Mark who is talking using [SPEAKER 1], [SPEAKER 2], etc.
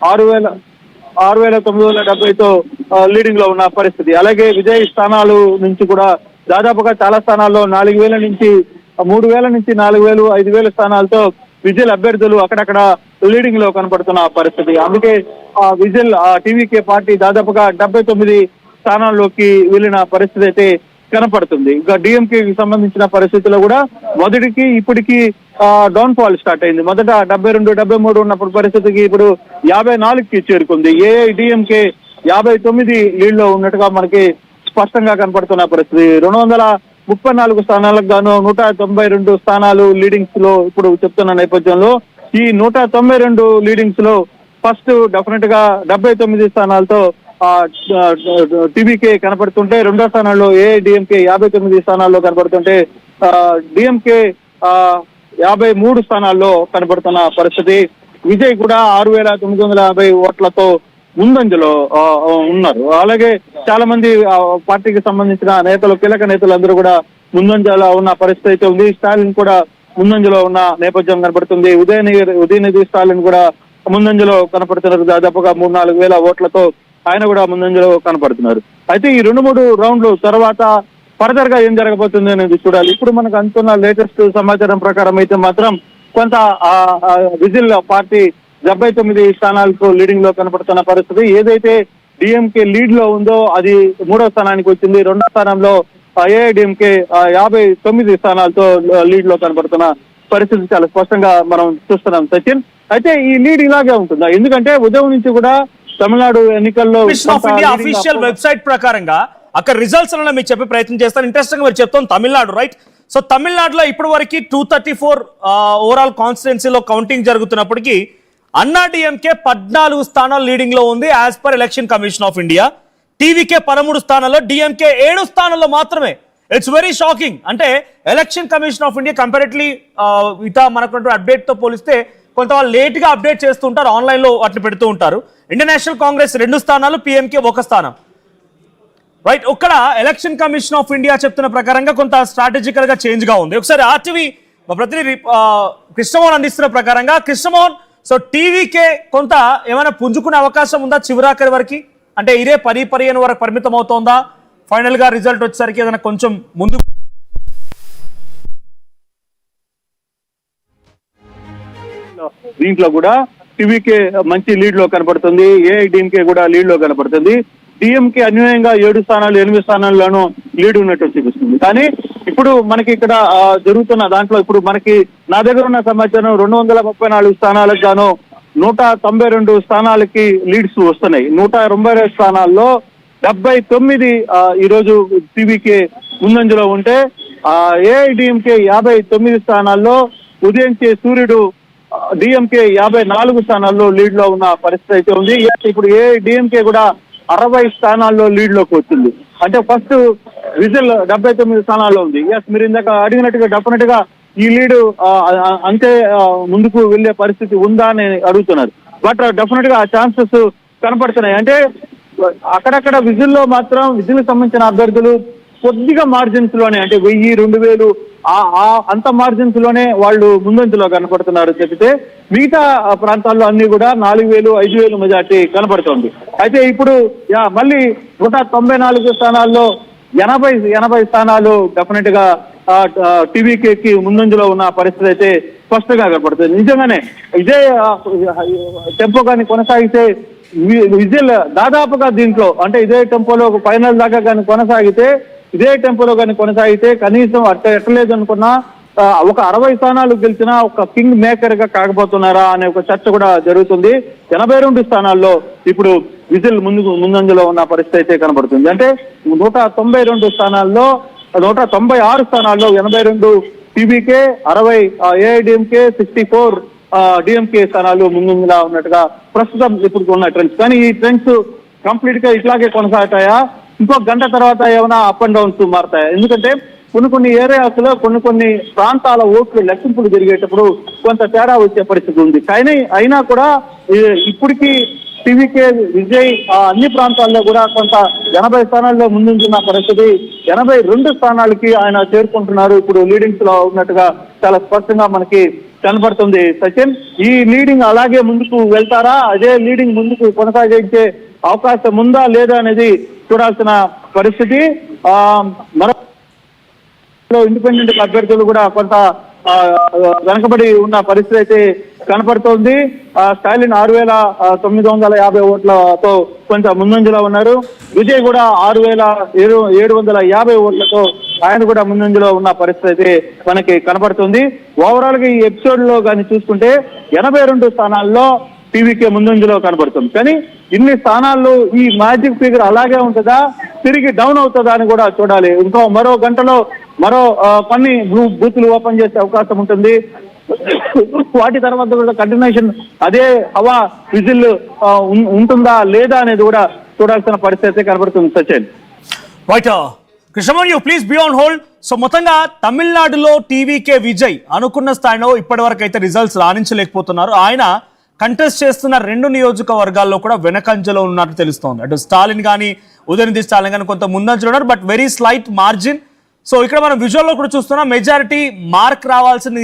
[SPEAKER 1] 6,970తో leading లో ఉన్న పరిస్థితి. అలాగే విజయ్ స్థానాలు నుంచి కూడా దాదాపుగా చాలా స్థానాల్లో 4,000 నుంచి 3,000 నుంచి 4,000, 5,000 స్థానాలతో విజిల్ అభ్యర్థులు అక్కడక్కడ లీడింగ్ లో కనపడుతున్న పరిస్థితి. అందుకే విజిల్ టీవీకే పార్టీ దాదాపుగా 79 స్థానాల్లోకి వెళ్ళిన పరిస్థితి అయితే కనపడుతుంది. ఇక డిఎంకేకి సంబంధించిన పరిస్థితుల్లో కూడా మొదటికి ఇప్పటికి డౌన్ ఫాల్ స్టార్ట్ అయింది. మొదట 72, 73 ఉన్నప్పుడు పరిస్థితికి ఇప్పుడు 54కి చేరుకుంది. ఏఐడిఎంకే 59 లీడ్ లో ఉన్నట్టుగా మనకి స్పష్టంగా కనపడుతున్న పరిస్థితి. 234 స్థానాలకు గాను 192 స్థానాలు లీడింగ్స్ లో ఇప్పుడు చెప్తున్న నేపథ్యంలో ఈ 192 లీడింగ్స్ లో ఫస్ట్ డెఫినెట్ గా 79 స్థానాలతో టీవీకే కనపడుతుంటే, రెండో స్థానాల్లో ఏఐడిఎంకే 59 స్థానాల్లో కనపడుతుంటే డిఎంకే 53 స్థానాల్లో కనపడుతున్న పరిస్థితి. విజయ్ కూడా 6,950 ఓట్లతో ముందంజలో ఉన్నారు. అలాగే చాలా మంది పార్టీకి సంబంధించిన నేతలు, కీలక నేతలు అందరూ కూడా ముందంజలో ఉన్న పరిస్థితి అయితే ఉంది. స్టాలిన్ కూడా ముందంజలో ఉన్న నేపథ్యం కనపడుతుంది. ఉదయనిధి స్టాలిన్ కూడా ముందంజలో కనపడుతున్నారు. దాదాపుగా 3-4 వేల ఓట్లతో ఆయన కూడా ముందంజలో కనపడుతున్నారు. అయితే ఈ 2-3 రౌండ్లు తర్వాత ఫర్దర్ గా ఏం జరగబోతుంది అనేది చూడాలి. ఇప్పుడు మనకు అందుతున్న లేటెస్ట్ సమాచారం ప్రకారం అయితే మాత్రం కొంత విజిల్ పార్టీ 79 స్థానాలకు లీడింగ్ లో కనపడుతున్న పరిస్థితి. ఏదైతే డిఎంకే లీడ్ లో ఉందో అది 3వ స్థానానికి వచ్చింది. 2వ స్థానంలో ఏఐడిఎంకే 59 స్థానాలతో లీడ్ లో కనపడుతున్న పరిస్థితి చాలా స్పష్టంగా మనం చూస్తున్నాం సచిన్. అయితే ఈ లీడ్ ఇలాగే ఉంటుందా? ఎందుకంటే ఉదయం నుంచి కూడా తమిళనాడు ఎన్నికల్లో
[SPEAKER 2] అఫీషియల్ వెబ్సైట్ ప్రకారంగా అక్కడ రిజల్ట్స్ మీకు చెప్పే ప్రయత్నం చేస్తాను. ఇంట్రెస్టింగ్ మీరు చెప్తాం తమిళనాడు, రైట్? సో తమిళనాడులో ఇప్పటి వరకు 234 ఓవరాల్ కాన్స్టిట్యున్సీలో కౌంటింగ్ జరుగుతున్నప్పటికీ అన్నా డిఎంకే 14 స్థానాలు లీడింగ్ లో ఉంది as per election commission of India. TVK 13 స్థానాల్లో, డిఎంకే 7 స్థానాల్లో మాత్రమే. It's very shocking. అంటే election commission of India comparatively మనకు అప్డేట్ తో పోలిస్తే కొంత వాళ్ళు లేట్ గా అప్డేట్ చేస్తుంటారు, ఆన్లైన్ లో వాటిని పెడుతూ ఉంటారు. ఇండియన్ నేషనల్ కాంగ్రెస్ 2 స్థానాలు, పిఎంకే 1 స్థానం, రైట్? ఒక్కడ ఎలక్షన్ కమిషన్ ఆఫ్ ఇండియా చెప్తున్న ప్రకారంగా కొంత స్ట్రాటజికల్ గా చేంజ్ గా ఉంది. ఒకసారి ఆర్టీవీ ప్రతినిధి కృష్ణమోహన్ అందిస్తున్న ప్రకారంగా, కృష్ణమోహన్, సో టీవీకే కొంత ఏమైనా పుంజుకునే అవకాశం ఉందా చివరాఖరి వరకు? అంటే ఇదే 10-15 వరకు పరిమితం అవుతోందా? ఫైనల్ గా రిజల్ట్ వచ్చేసరికి ఏదైనా కొంచెం ముందు
[SPEAKER 1] దీంట్లో కూడా టీవీకే మంచి లీడ్ లో కనపడుతుంది. ఏఐడిఎంకే కూడా లీడ్ లో కనపడుతుంది. డిఎంకే అన్యాయంగా 7 స్థానాలు 8 స్థానాల్లోనూ లీడ్ ఉన్నట్టు చూపిస్తుంది. కానీ ఇప్పుడు మనకి ఇక్కడ జరుగుతున్న దాంట్లో ఇప్పుడు మనకి నా దగ్గర ఉన్న సమాచారం 234 స్థానాలకు గాను 192 స్థానాలకి లీడ్స్ వస్తున్నాయి. 192 స్థానాల్లో 79 ఈరోజు టీవీకే ముందంజలో ఉంటే ఏఐడిఎంకే 59 స్థానాల్లో, ఉదయించే సూర్యుడు డిఎంకే 54 స్థానాల్లో లీడ్ లో ఉన్న పరిస్థితి అయితే ఉంది. ఇప్పుడు ఏఐడిఎంకే కూడా 60 స్థానాల్లో లీడ్ లోకి వచ్చింది. అంటే ఫస్ట్ విజిల్ 79 స్థానాల్లో ఉంది. మీరు ఇందాక అడిగినట్టుగా డెఫినెట్ గా ఈ లీడ్ అంతే ముందుకు వెళ్లే పరిస్థితి ఉందా అని అడుగుతున్నారు. బట్ డెఫినెట్ గా ఆ ఛాన్సెస్ కనపడుతున్నాయి. అంటే అక్కడక్కడ విజిల్లో మాత్రం విజిల్ సంబంధించిన అభ్యర్థులు కొద్దిగా మార్జిన్స్ లోనే, అంటే 1000-2000 అంత మార్జిన్స్ లోనే వాళ్ళు ముందంజలో కనపడుతున్నారు చెబితే, మిగతా ప్రాంతాల్లో అన్ని కూడా 4000-5000 మెజార్టీ కనపడుతోంది. అయితే ఇప్పుడు మళ్ళీ 194 స్థానాల్లో 80 స్థానాలు డెఫినెట్ గా టీవీకేకి ముందంజలో ఉన్న పరిస్థితి అయితే స్పష్టంగా కనపడుతుంది. నిజంగానే ఇదే టెంపో కానీ కొనసాగితే విజిల్ దాదాపుగా దీంట్లో, అంటే ఇదే టెంపోలో ఫైనల్ దాకా కానీ కొనసాగితే, ఇదే టెంపోలో కానీ కొనసాగితే కనీసం ఎట్టలేదు అనుకున్నా ఒక 60 స్థానాలు గెలిచినా ఒక కింగ్ మేకర్ గా కాకపోతున్నారా అనే ఒక చర్చ కూడా జరుగుతుంది. 82 స్థానాల్లో ఇప్పుడు విజిల్ ముందంజలో ఉన్న పరిస్థితి అయితే కనబడుతుంది. అంటే 192 స్థానాల్లో 196 స్థానాల్లో 82 టీవీకే, 60 ఏఐడిఎంకే, 64 డిఎంకే స్థానాలు ముందుగా ఉన్నట్టుగా ప్రస్తుతం ఇప్పుడు ఉన్న ట్రెండ్స్. కానీ ఈ ట్రెండ్స్ కంప్లీట్ గా ఇట్లాగే కొనసాగుతాయా? ఇంకో గంట తర్వాత ఏమైనా అప్ అండ్ డౌన్స్ మారుతాయా? ఎందుకంటే కొన్ని ఏరియాస్ లో కొన్ని ప్రాంతాల ఓట్లు లెక్కింపులు జరిగేటప్పుడు కొంత తేడా వచ్చే పరిస్థితి ఉంది. కానీ అయినా కూడా ఇప్పటికీ టీవీకే విజయ్ అన్ని ప్రాంతాల్లో కూడా కొంత 80 స్థానాల్లో ముందున్న పరిస్థితి. 82 స్థానాలకి ఆయన చేరుకుంటున్నారు ఇప్పుడు లీడింగ్స్ లో ఉన్నట్టుగా చాలా స్పష్టంగా మనకి కనపడుతుంది. సచిన్, ఈ లీడింగ్ అలాగే ముందుకు వెళ్తారా, అదే లీడింగ్ ముందుకు కొనసాగించే అవకాశం ఉందా లేదా అనేది చూడాల్సిన పరిస్థితి. మరో ఇండిపెండెంట్ అభ్యర్థులు కూడా కొంత వెనకబడి ఉన్న పరిస్థితి అయితే కనపడుతోంది. స్టాలిన్ 6,950 ఓట్లతో కొంత ముందంజలో ఉన్నారు. విజయ్ కూడా 6,750 ఓట్లతో ఆయన కూడా ముందంజలో ఉన్న పరిస్థితి అయితే మనకి కనపడుతుంది. ఓవరాల్ గా ఈ ఎపిసోడ్ లో కానీ చూసుకుంటే 82 స్థానాల్లో టీవీకే ముందంజలో కనబడుతుంది. కానీ ఇన్ని స్థానాల్లో ఈ మ్యాజిక్ ఫిగర్ అలాగే ఉంటుందా, తిరిగి డౌన్ అవుతుందా అని కూడా చూడాలి. మరో గంటలో మరో కొన్ని బూతులు ఓపెన్ చేసే అవకాశం ఉంటుంది. వాటి తర్వాత కూడా కంటిన్యూషన్ అదే హవా విజిల్ ఉంటుందా లేదా అనేది కూడా చూడాల్సిన పరిస్థితి కనబడుతుంది. Sachin,
[SPEAKER 2] right Krishnamohan, you please be on hold. So మొత్తంగా తమిళనాడులో టీవీకే విజయ్ అనుకున్న స్థాయిలో ఇప్పటి వరకు అయితే రిజల్ట్స్ రాణించలేకపోతున్నారు. ఆయన కంటెస్ట్ చేస్తున్న 2 నియోజకవర్గాల్లో కూడా వెనకంజలో ఉన్నట్టు తెలుస్తోంది. అటు స్టాలిన్ కానీ ఉదయనిధి స్టాలిన్ కానీ కొంత ముందంజలో ఉన్నారు, but very slight margin. So ఇక్కడ మనం విజువల్లో కూడా చూస్తున్నాం మెజారిటీ మార్క్ రావాల్సింది